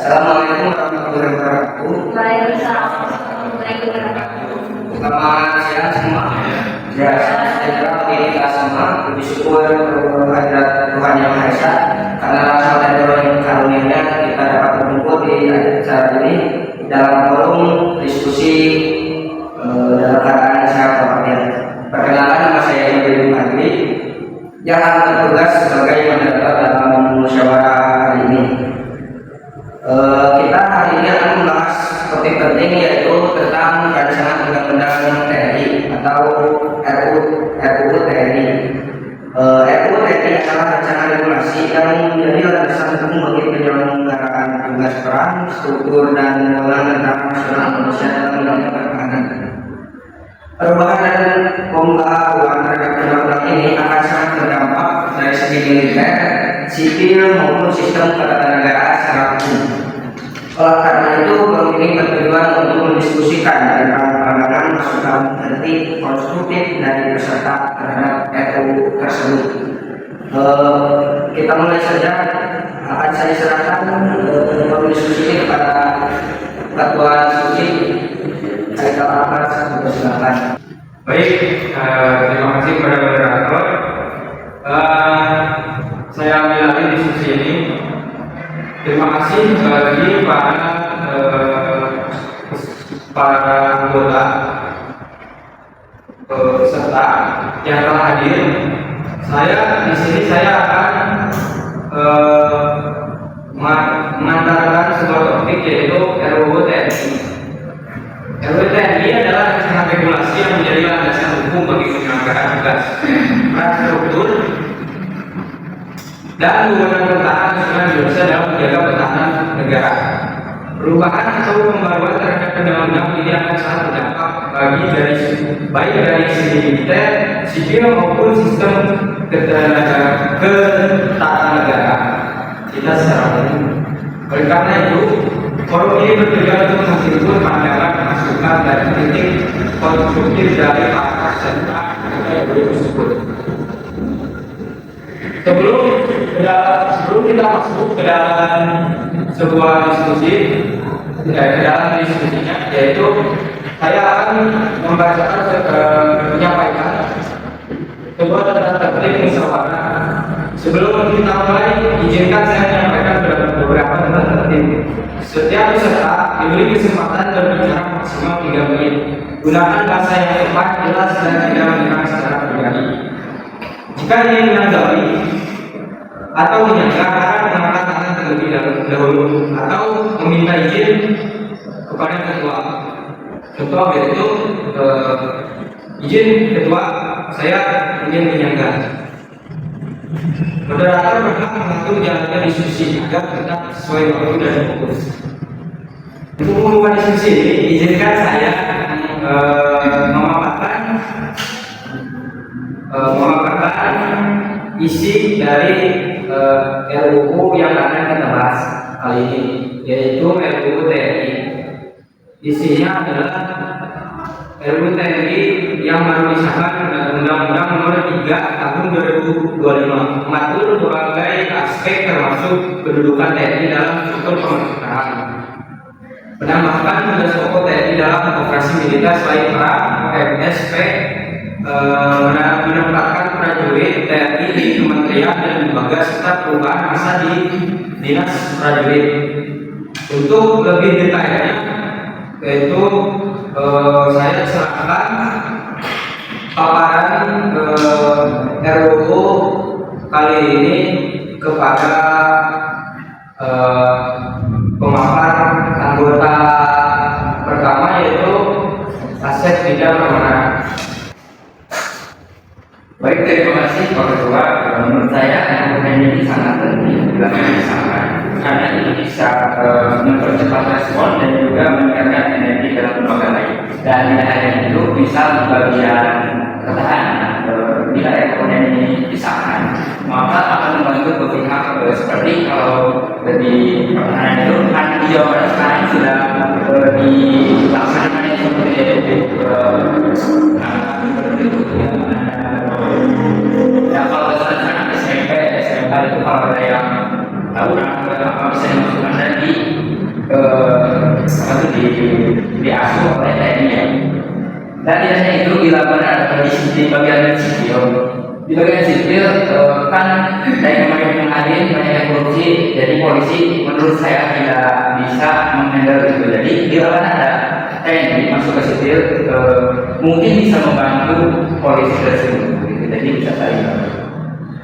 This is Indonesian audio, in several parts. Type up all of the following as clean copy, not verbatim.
Assalamualaikum warahmatullahi wabarakatuh. Waalaikumsalam warahmatullahi wabarakatuh. Selamat siang semua. Ya, saya kira kita semua puji syukur kehadirat Tuhan Yang Maha Esa karena rahmat dan karunia-Nya kita dapat berkumpul di acara ini dalam forum diskusi dalam keadaan sehat walafiat. Perkenalkan, nama saya Ibrahim Fadli yang akan bertugas sebagai moderator dalam musyawarah hari ini. Kita hari ini akan membahas topik penting yaitu tentang rancangan undang-undang TNI atau RUU TNI. RUU TNI adalah rancangan regulasi yang menjadi landasan hukum bagi penyelenggaraan tugas peran, struktur dan wewenang tentang nasional Indonesia dalam bidang pertahanan. Perubahan dan pembaharuan terhadap undang-undang ini akan sangat berdampak dari segi militer, sipil maupun sistem ketatanegaraan secara hukum. Oleh karena itu, forum ini bertujuan untuk mendiskusikan tentang pandangan masukan kritik konstruktif dari peserta terhadap RUU tersebut. Kita mulai saja. Akan saya serahkan forum diskusi ini kepada ketua diskusi. Saya Abbas, silakan. Baik, terima kasih kepada moderator. Saya ambil alih diskusi ini. Terima kasih bagi para anggota peserta yang telah hadir. Di sini saya akan mengantarkan sebuah topik yaitu RUU TNI. RUU TNI adalah rancangan regulasi yang menjadi landasan hukum bagi penyelenggaraan tugas, infrastruktur, dan wewenang pertahanan nasional Indonesia dalam menjaga pertahanan negara. Perubahan atau pembaruan terhadap undang-undang ini akan sangat berdampak baik dari segi militer, sipil maupun sistem ketatanegaraan kita secara umum. Oleh karena itu, forum ini bertujuan untuk menghimpun pandangan, masukan, dan kritik konstruktif dari para peserta tersebut. Sebelum kita masuk ke dalam sebuah diskusi, yaitu saya akan menyampaikan sebuah tanda tertib musyawarah. Sebelum kita mulai, izinkan saya menyampaikan beberapa tanda tertib. Setiap peserta diberi kesempatan berbicara maksimal 3 menit. Gunakan bahasa yang tepat, jelas, dan tidak menyerang secara pribadi. Jika ingin menanggapi atau menyanggah, mengangkat tangan terlebih dahulu atau meminta izin kepada ketua yaitu izin ketua, saya ingin menyanggah. Moderator berhak mengatur jalannya diskusi agar tetap sesuai waktu dan fokus. Untuk memulai diskusi ini, izinkan saya memaparkan isi dari RUU yang akan kita bahas kali ini, yaitu RUU TNI. Isinya adalah RUU TNI yang baru disahkan dengan Undang-Undang Nomor 3 Tahun 2025, mengatur berbagai aspek termasuk kedudukan TNI dalam struktur pemerintahan, menambahkan tugas pokok TNI dalam operasi militer selain perang, MSP, menempatkan prajurit TNI di kementerian dan lembaga serta perubahan masa di dinas prajurit. Untuk lebih detailnya, yaitu saya serahkan paparan RUU kali ini kepada pemapar anggota pertama, yaitu Asep Bidang Permana. Baik, terima kasih Pak Ketua. Menurut saya RUU ini sangat penting juga disahkan karena ini bisa mempercepat respon dan juga meningkatkan energi dalam lembaga lain. Dan tidak hanya itu, bisa bagian ketahanan. Bila RUU ini disahkan, maka akan membantu berpihak seperti kalau di pertahanan itu kan di Jawa Barat sekarang sudah dilaksanakan seperti itu. Ya kalau misalnya SMP, SMA itu kalau ada yang tahu apa bisa dimasukkan lagi Dan tidak hanya itu, bila mana ada kondisi di bagian sipil, kan dari kemarin kemarin banyak yang korupsi, jadi polisi menurut saya tidak bisa menghandle itu. Jadi bila mana ada TNI masuk ke sipil, mungkin bisa membantu polisi tersebut. Jadi bisa saya.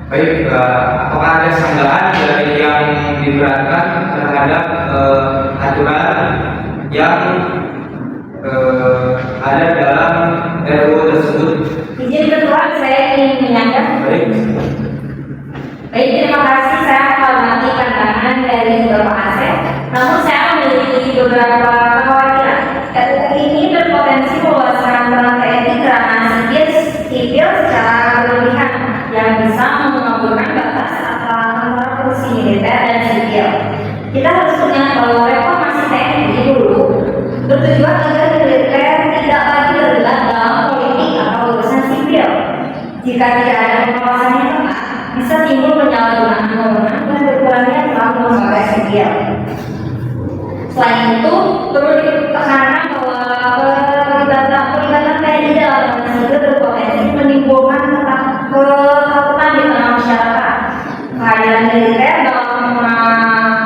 Baik, apakah ada sanggahan dari yang diberatkan terhadap aturan yang ada dalam RUU tersebut? Izin ketua, saya ingin menyanggah. Baik. Baik, terima kasih. Saya menghormati pandangan dari Bapak Asep. Namun saya memiliki beberapa kekhawatiran. RUU ini berpotensi meluaskan peran TNI ke ranah sipil secara berlebihan yang bisa mengaburkan batas antara fungsi militer dan sipil. Kita harus ingat bahwa reformasi TNI dulu bertujuan agar militer tidak lagi terlibat dalam politik atau urusan sipil. Jika tidak ada pengawasan yang tepat, bisa timbul penyalahgunaan wewenang dan berkurangnya peran lembaga sipil. Selain itu, perlu ditekankan bahwa pelibatan TNI dalam ranah sipil berpotensi menimbulkan ketakutan di tengah masyarakat. Kehadiran militer dalam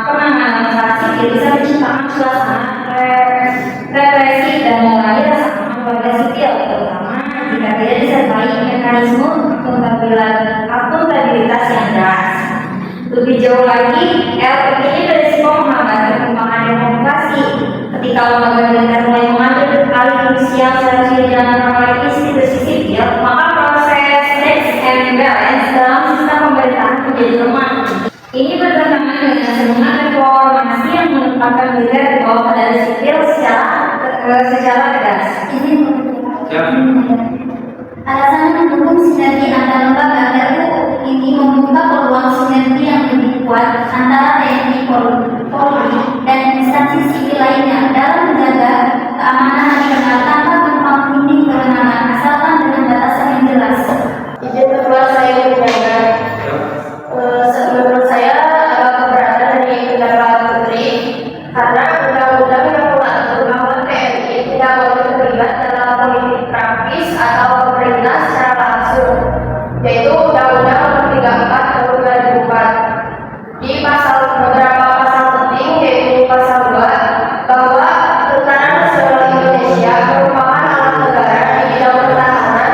penanganan masalah sipil bisa menciptakan suasana represi dan mengurangi rasa aman warga sipil, terutama jika tidak disertai mekanisme akuntabilitas yang jelas. Lebih jauh lagi, RUU ini berisiko menghambat perkembangan demokrasi. Ketika lembaga militer mulai mengambil alih fungsi yang seharusnya dijalankan oleh institusi sipil, maka proses checks and balance dalam sistem pemerintahan menjadi lemah. Ini bertentangan dengan semangat reformasi yang menempatkan militer di bawah kendali sipil secara tegas. Alasan mendukung sinergi antar lembaga RUU ini membuka peluang sinergi yang lebih kuat antara TNI, Polri, dan instansi sipil lainnya dalam menjaga keamanan nasional tanpa tumpang tindih kewenangan asalkan dengan batasan yang jelas. Izin ketua, saya menyampaikan. Menurut saya keberatan dari pendapat Putri karena undang-undang yang mengatur bahwa TNI tidak boleh terlibat dalam politik praktis atau pemerintah secara langsung, yaitu Undang-Undang Nomor 34 Tahun 2004. Di beberapa pasal penting, yaitu pasal 2, bahwa Tentara Nasional Indonesia merupakan alat negara di bidang pertahanan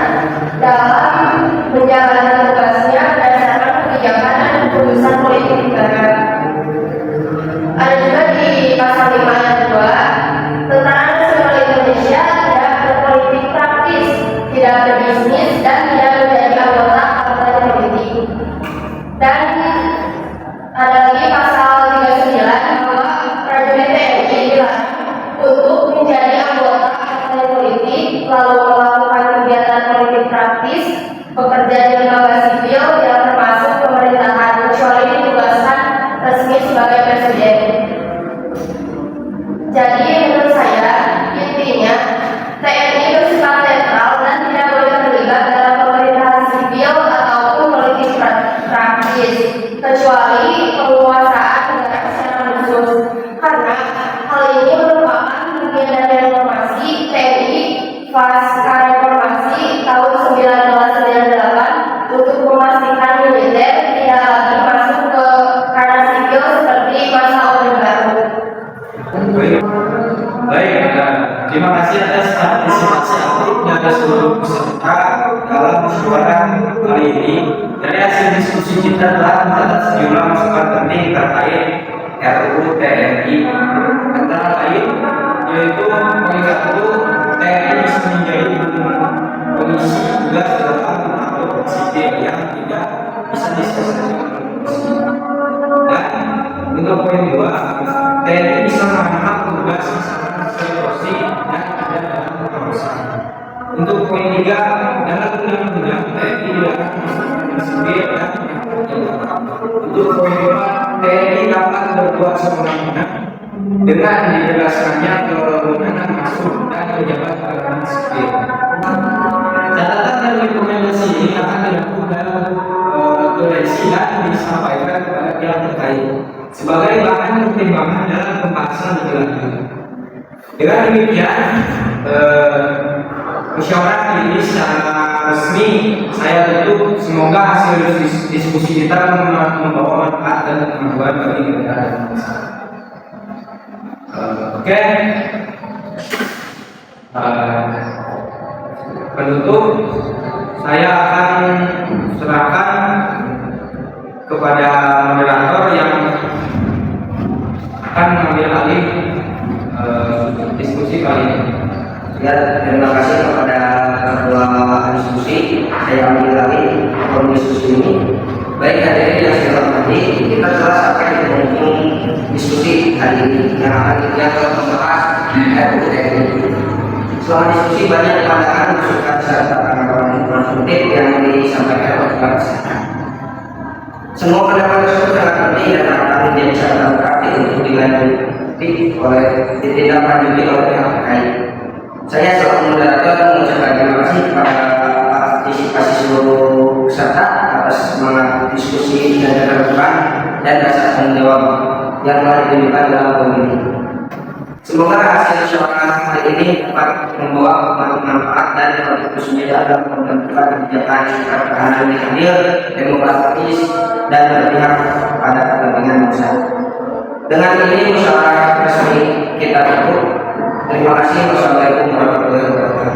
dalam menjalankan tugasnya berdasarkan kebijakan dan keputusan politik negara. Ada juga di pasal 5 ayat 2, Tentara Nasional Indonesia tidak berpolitik praktis, tidak berbisnis, dan tidak menjadi anggota partai politik. Dan ada lagi pasal 39 bahwa prajurit TNI dilarang untuk menjadi anggota partai politik lalu melakukan kegiatan politik praktis, bekerja di lembaga sipil yang termasuk pemerintahan kecuali ditugaskan resmi sebagai presiden. Jadi menurut saya intinya TNI bersifat netral dan tidak boleh terlibat dalam pemerintahan sipil ataupun politik praktis kecuali penguasaan negara secara khusus, karena hal ini merupakan bagian dari reformasi TNI pasca reformasi tahun 1998 untuk memastikan militer tidak lagi masuk ke ranah sipil seperti masa Orde Baru. Baik, terima kasih atas partisipasi aktif dari seluruh peserta dalam musyawarah kali ini. Dari hasil diskusi kita telah mencatat sejumlah masukan penting terkait RUU TNI, antara lain yaitu poin 1, TNI bisa menjadi pengisi tugas dalam mengatur sipil yang tidak bisa diselesaikan. Dan untuk poin 2, TNI bisa menangkap tugas misalkan sesuai porsi dan ada dalam pengawasan. Untuk poin 3, dalam undang-undang TNI tidak akan melaksanakan sipil dan untuk poin 4, TNI dapat berbuat semena-mena dengan dijelaskannya kewenangan masuk dan pejabat ke ranah sipil. Catatan dan rekomendasi ini akan dilakukan koreksi dan disampaikan kepada pihak terkait sebagai bahan pertimbangan dalam pembahasan lebih lanjut. Dengan demikian, musyawarah ini secara resmi saya tutup. Semoga hasil diskusi kita membawa manfaat dan kemajuan bagi negara dan bangsa. Oke. Penutup, saya akan serahkan kepada moderator yang akan mengambil alih diskusi kali ini. Ya, terima kasih kepada ketua diskusi. Saya ambil alih forum diskusi ini. Baik hadirin yang saya hormati, kita telah sampai di penghujung diskusi hari ini yang akan kita membahas RUU TNI. Selama diskusi banyak pandangan, masukan serta tanggapan konstruktif yang disampaikan oleh para peserta. Semua pendapat tersebut sangat penting dan akan menjadi catatan praktik untuk dilanjuti ditindaklanjuti oleh pihak terkait. Saya selaku moderator mengucapkan terima kasih kepada partisipasi seluruh peserta atas semangat diskusi dan keterbukaan dan rasa tanggung jawab yang telah ditunjukkan dalam forum ini. Semoga hasil musyawarah hari ini dapat membawa manfaat dan kontribusi dalam pembentukan kebijakan pertahanan yang adil, demokratis, dan berpihak pada kepentingan bangsa. Dengan ini musyawarah resmi kita tutup. Terima kasih. Wassalamualaikum warahmatullahi wabarakatuh.